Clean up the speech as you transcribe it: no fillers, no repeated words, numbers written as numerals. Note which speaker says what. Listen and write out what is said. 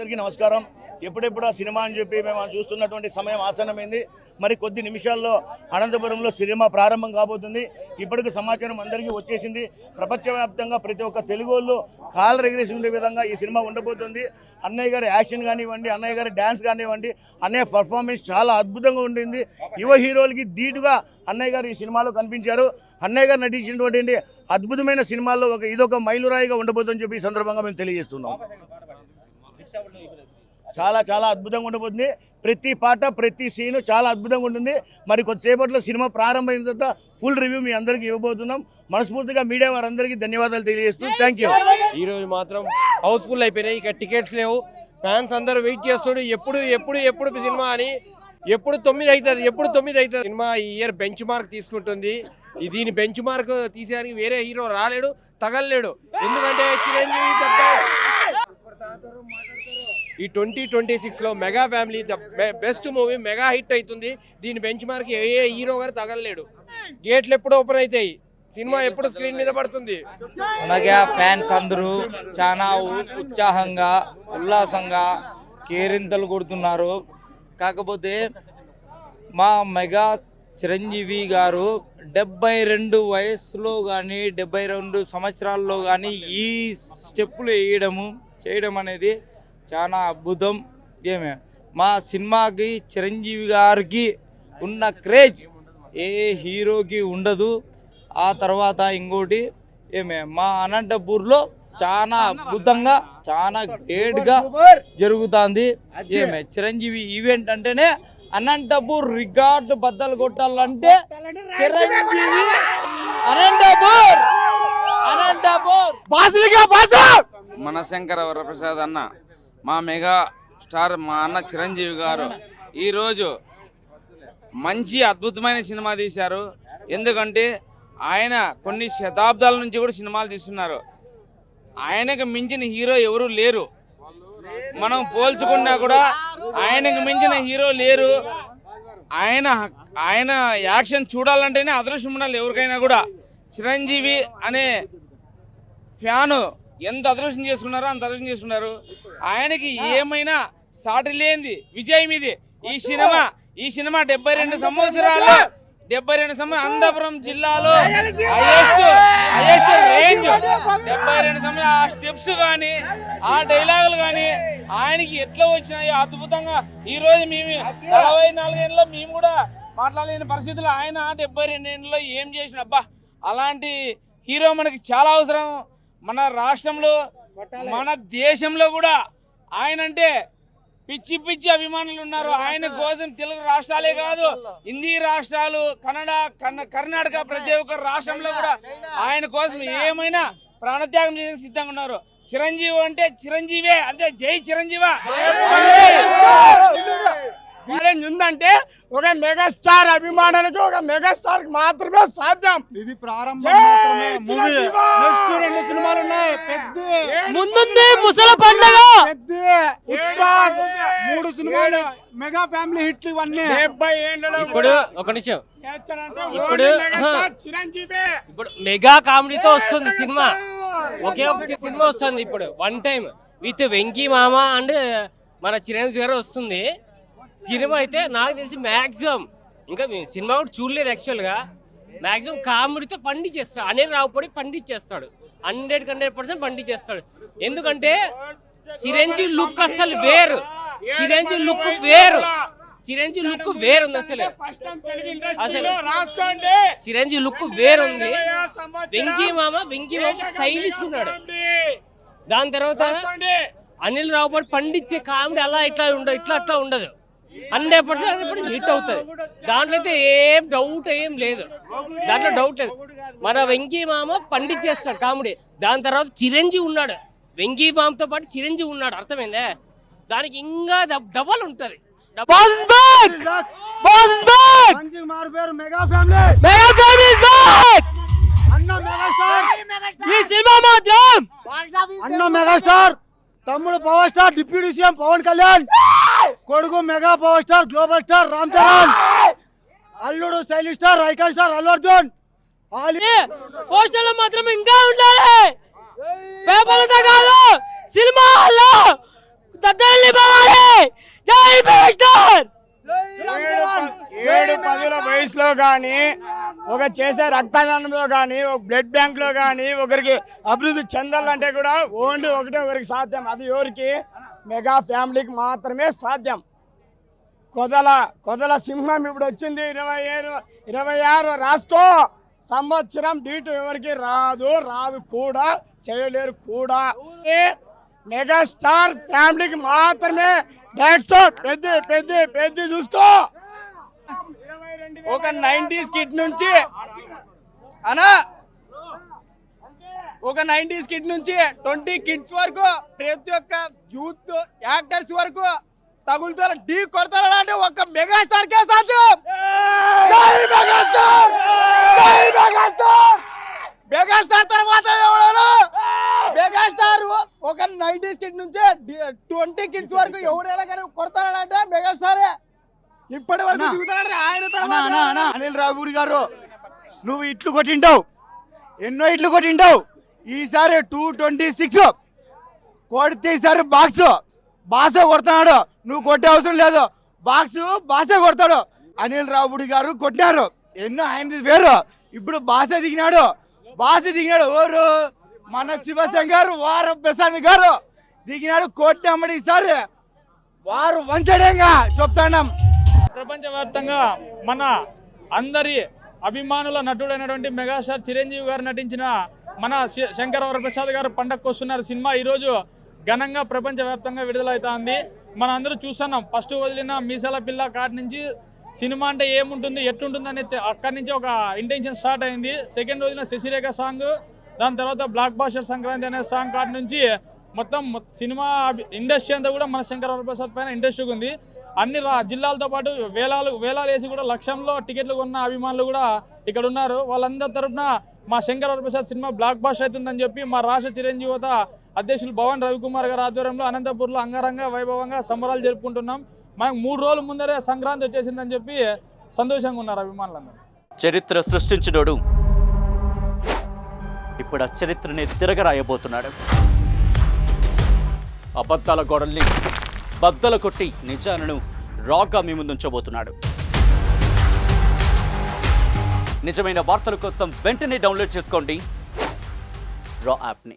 Speaker 1: అందరికీ నమస్కారం. ఎప్పుడెప్పుడు ఆ సినిమా అని చెప్పి మేము చూస్తున్నటువంటి సమయం ఆసన్నమైంది. మరి కొద్ది నిమిషాల్లో అనంతపురంలో సినిమా ప్రారంభం కాబోతుంది. ఇప్పటికి సమాచారం అందరికీ వచ్చేసింది. ప్రపంచవ్యాప్తంగా ప్రతి ఒక్క తెలుగు వాళ్ళు కాలర్ ఎగిరేసి ఉండే విధంగా ఈ సినిమా ఉండబోతుంది. అన్నయ్య గారి యాక్షన్ కానివ్వండి, అన్నయ్య గారి డ్యాన్స్ కానివ్వండి, అన్నయ్య పర్ఫార్మెన్స్ చాలా అద్భుతంగా ఉండింది. యువ హీరోలకి ధీటుగా అన్నయ్య గారు ఈ సినిమాలో కనిపించారు. అన్నయ్య గారు నటించినటువంటి అద్భుతమైన సినిమాల్లో ఇదొక మైలురాయిగా ఉండబోతుందని చెప్పి ఈ సందర్భంగా మేము తెలియజేస్తున్నాం. చాలా చాలా అద్భుతంగా ఉండబోతుంది. ప్రతి పాట ప్రతి సీను చాలా అద్భుతంగా ఉంటుంది. మరి కొద్దిసేపట్లో సినిమా ప్రారంభమైన తర్వాత ఫుల్ రివ్యూ మీ అందరికీ ఇవ్వబోతున్నాం. మనస్ఫూర్తిగా మీడియా వారందరికీ ధన్యవాదాలు తెలియజేస్తూ థ్యాంక్ యూ.
Speaker 2: ఈరోజు మాత్రం హౌస్ఫుల్ అయిపోయినాయి. ఇక టికెట్స్ లేవు. ఫ్యాన్స్ అందరూ వెయిట్ చేస్తుండే ఎప్పుడు సినిమా అని. ఎప్పుడు 9 అవుతుంది సినిమా. ఈ ఇయర్ బెంచ్ మార్క్ తీసుకుంటుంది. దీని బెంచ్ మార్క్ తీసేదానికి వేరే హీరో రాలేడు, తగలలేడు. ఎందుకంటే చిరంజీవి తప్ప ఈ 2026లో mega family best movie mega hit అవుతుంది. దీని బెంచ్ మార్క్ ఏ హీరో గారు తగలలేడు. గేట్లు ఎప్పుడు ఓపెన్ అవుతాయి, సినిమా ఎప్పుడు స్క్రీన్ మీద పడుతుంది.
Speaker 3: మెగా ఫ్యాన్స్ అందరూ చాలా ఉత్సాహంగా ఉల్లాసంగా కేరింతలు కొడుతున్నారు. కాకపోతే మా మెగా చిరంజీవి గారు 72 వయసులో కానీ 72 సంవత్సరాల్లో కానీ ఈ స్టెప్పులు చేయడం అనేది చాలా అద్భుతం. ఏమే మా సినిమాకి చిరంజీవి గారికి ఉన్న క్రేజ్ ఏ హీరోకి ఉండదు. ఆ తర్వాత ఇంకోటి మా అనంతపూర్లో చాలా అద్భుతంగా చాలా గ్రేట్గా జరుగుతుంది. చిరంజీవి ఈవెంట్ అంటేనే అనంతపూర్ రికార్డు బద్దలు కొట్టాలంటే చిరంజీవి అనంతపూర్.
Speaker 4: మనశంకర వరప్రసాద్ అన్న, మా మెగా స్టార్ మా అన్న చిరంజీవి గారు ఈరోజు మంచి అద్భుతమైన సినిమా తీశారు. ఎందుకంటే ఆయన కొన్ని శతాబ్దాల నుంచి కూడా సినిమాలు తీస్తున్నారు. ఆయనకు మించిన హీరో ఎవరు లేరు. మనం పోల్చుకున్నా కూడా ఆయనకు మించిన హీరో లేరు. ఆయన యాక్షన్ చూడాలంటేనే అదృష్టం ఉండాలి ఎవరికైనా కూడా. చిరంజీవి అనే ఫ్యాను ఎంత అదృష్టం చేసుకున్నారో అంత అదృష్టం చేసుకున్నారు. ఆయనకి ఏమైనా సాటి లేనిది విజయం ఇది. ఈ సినిమా 72 సంవత్సరాలు అనంతపురం జిల్లాలో హైయెస్ట్ రేంజ్ 72 సంవత్సరాలు. ఆ స్టెప్స్ కానీ ఆ డైలాగులు కానీ ఆయనకి ఎట్లా వచ్చినాయో అద్భుతంగా. ఈ రోజు మేము 44 ఏళ్ళలో మేము కూడా మాట్లాడలేని పరిస్థితుల్లో ఆయన 72 ఏళ్ళలో ఏం చేసిన అబ్బా. అలాంటి హీరో మనకి చాలా అవసరం. మన రాష్ట్రంలో మన దేశంలో కూడా ఆయన అంటే పిచ్చి అభిమానులు ఉన్నారు. ఆయన కోసం తెలుగు రాష్ట్రాలే కాదు, హిందీ రాష్ట్రాలు, కర్ణాటక ప్రతి ఒక్క రాష్ట్రంలో కూడా ఆయన కోసం ఏమైనా ప్రాణత్యాగం చేసి సిద్ధంగా ఉన్నారు. చిరంజీవి అంటే చిరంజీవే, అంతే. జై చిరంజీవి.
Speaker 5: ఉందంటే ఒక మెగాస్టార్ అభిమానులకు ఒక మెగాస్టార్ మాత్రమే సాధ్యం.
Speaker 6: ఇది ప్రారంభం మాత్రమే. మూవీ నెక్స్ట్ 2 సినిమాలు ఉన్నాయి. పెద్ద
Speaker 3: ముందుంది ముసల పండుగ,
Speaker 6: పెద్ద ఉత్సాహ్ 3 సినిమాలు మెగా ఫ్యామిలీ హిట్లు ఇవన్నీ.
Speaker 5: 70 ఏళ్లలో
Speaker 2: ఇప్పుడు ఒక నిమిషం,
Speaker 5: ఇప్పుడు
Speaker 2: మెగా కామెడీతో వస్తుంది సినిమా. ఒకే ఒక సినిమా వస్తుంది ఇప్పుడు, వన్ టైం విత్ వెంకీ మామ అండ్ మన చిరంజీవి గారు వస్తుంది. సినిమా అయితే నాకు తెలిసి మ్యాక్సిమం, ఇంకా సినిమా కూడా చూడలేదు యాక్చువల్గా, మ్యాక్సిమం కామెడీతో పండించేస్తాడు. అనిల్ రావుపూడి పండించేస్తాడు, 100% పండించేస్తాడు. ఎందుకంటే చిరంజీవి లుక్ అసలు వేరు, చిరంజీవి లుక్ వేరుంది. అసలు చిరంజీవి లుక్ వేరుంది. వెంకీ మామ స్టైలిష్ ఉన్నాడు. దాని తర్వాత అనిల్ రావుపూడి పండించే కామెడీ అలా ఇట్లా ఉండదు. 100% హిట్ అవుతుంది. దాంట్లో అయితే ఏం డౌట్ లేదు. మన వెంకీ మామ పండించేస్తాడు కామెడీ. దాని తర్వాత చిరంజీవి ఉన్నాడు, వెంకీ మామతో పాటు చిరంజీవి ఉన్నాడు. అర్థమైందే? దానికి ఇంకా డబల్ ఉంటది.
Speaker 6: అన్న మెగాస్టార్, తమ్ముడు power star deputy CM Pawan Kalyan, కొడుకు mega power star global star Ram Charan, అల్లుడు stylish star icon star Allu Arjun.
Speaker 3: పోస్టర్లు మాత్రం ఇంకా ఉండాలి, పేపర్లతో కాదు, సినిమాల్లో తద్దల్లి పోవాలి. జై మెగాస్టార్.
Speaker 5: 7-10 వయసులో కానీ ఒక చేసే రక్తదానంలో కానీ ఒక బ్లడ్ బ్యాంక్ లో కానీ ఒకరికి అభివృద్ధి చెందాలంటే కూడా ఓన్లీ ఒకరికి సాధ్యం. అది ఎవరికి? మెగా ఫ్యామిలీకి మాత్రమే సాధ్యం. కొదల సింహం ఇప్పుడు వచ్చింది 26 రాసుకో. సంవత్సరం డీటు ఎవరికి రాదు కూడా, చేయలేరు కూడా. మెగాస్టార్ ఫ్యామిలీకి మాత్రమే పెద్ద చూసుకో.
Speaker 6: ఒక 90s కిడ్ నుంచి అనా ఒక 90s కిడ్ నుంచి 20 కిడ్స్ వరకు ప్రతి ఒక్క యూత్ యాక్టర్స్ వరకు తగులుతారు, ఢీ కొడతారు అంటే ఒక మెగాస్టార్ కే సాధ్యం. మెగాస్టార్ తర్వాత ఎవరు? మెగాస్టార్ ఒక 90s కిడ్ నుంచి 20 కిడ్స్ వరకు ఎవరైనా కానీ కొడతారంటే మెగాస్టారే. ఇప్పటి వరకు దిగుతాడు ఆయన తర్వాత. అనిల్ రావుడి గారు, నువ్వు ఇట్లు కొట్టింటావు, ఎన్నో ఇట్లు కొట్టింటావు. ఈసారి 226 కొడితే ఈసారి బాక్స్ కొడుతున్నాడు. నువ్వు కొట్టే అవసరం లేదు, బాసే కొడతాడు. అనిల్ రావుడి గారు కొట్టినారు, ఎన్నో ఆయన వేరు. ఇప్పుడు బాసే దిగినాడు. ఎవరు? మన శివశంకర్ వారు ప్రసాద్ గారు దిగినాడు. కొట్టామడి ఈసారి వారు వంచడంగా చెప్తాం.
Speaker 7: ప్రపంచవ్యాప్తంగా మన అందరి అభిమానుల నటుడైనటువంటి మెగాస్టార్ చిరంజీవి గారు నటించిన మన శంకర్ వరప్రసాద్ గారు పండగకు వస్తున్నారు సినిమా ఈరోజు ఘనంగా ప్రపంచవ్యాప్తంగా విడుదలవుతుంది. మన అందరూ చూస్తున్నాం. ఫస్ట్ వదిలిన మీసాల పిల్ల కాటి నుంచి సినిమా అంటే ఏముంటుంది, ఎట్లుంటుంది అని అక్కడి నుంచి ఒక ఇంటెన్షన్ స్టార్ట్ అయింది. సెకండ్ వదిలిన శశిరేఖ సాంగ్, దాని తర్వాత బ్లాక్ బాస్టర్ సంక్రాంతి అనే సాంగ్ కాటి నుంచి మొత్తం సినిమా ఇండస్ట్రీ అంతా కూడా మన శంకర్ వరప్రసాద్ పైన ఇంట్రెస్ట్గా ఉంది. అన్ని జిల్లాలతో పాటు వేలాలు వేసి కూడా లక్షల్లో టికెట్లు కొన్న అభిమానులు కూడా ఇక్కడ ఉన్నారు. వాళ్ళందరి తరఫున మా Shankar Varaprasad cinema blockbuster అవుతుందని చెప్పి మా రాష్ట్ర చిరంజీవత అధ్యక్షులు భవన్ రవికుమార్ గారి ఆధ్వర్యంలో అనంతపూర్లో అంగరంగ వైభవంగా సంబరాలు జరుపుకుంటున్నాం. మనకు 3 రోజుల ముందరే సంక్రాంతి వచ్చేసిందని చెప్పి సంతోషంగా ఉన్నారు అభిమానులందరూ.
Speaker 8: చరిత్ర సృష్టించినోడు ఇప్పుడు ఆ చరిత్రని తిరగరాయబోతున్నాడు. అబద్ధాల గోడల్ని బద్దలు కొట్టి నిజాలను రాగా మీ ముందుంచబోతున్నాడు. నిజమైన వార్తల కోసం వెంటనే డౌన్లోడ్ చేసుకోండి రా యాప్ని.